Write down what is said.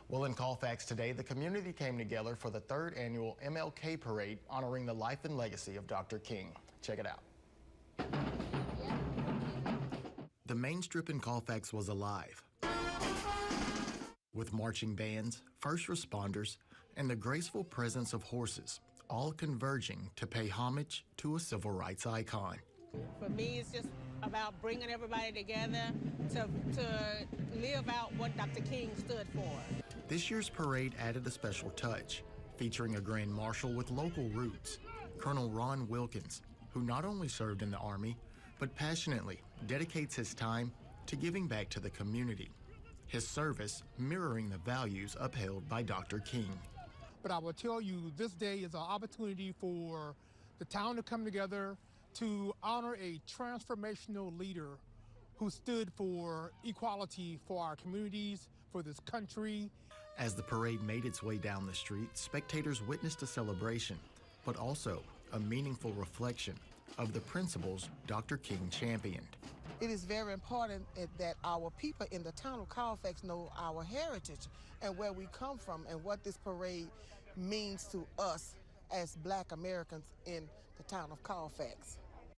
Well, in Colfax today, the community came together for the 3rd annual MLK parade honoring the life and legacy of Dr. King. Check it out. The main strip in Colfax was alive with marching bands, first responders, and the graceful presence of horses, all converging to pay homage to a civil rights icon. For me, it's just about bringing everybody together to live out what Dr. King stood for. This year's parade added a special touch, featuring a grand marshal with local roots, Colonel Ron Wilkins, who not only served in the Army, but passionately dedicates his time to giving back to the community, his service mirroring the values upheld by Dr. King. But I will tell you, this day is an opportunity for the town to come together to honor a transformational leader who stood for equality for our communities, for this country. As the parade made its way down the street, spectators witnessed a celebration, but also a meaningful reflection of the principles Dr. King championed. It is very important that our people in the town of Colfax know our heritage and where we come from and what this parade means to us as Black Americans in the town of Colfax.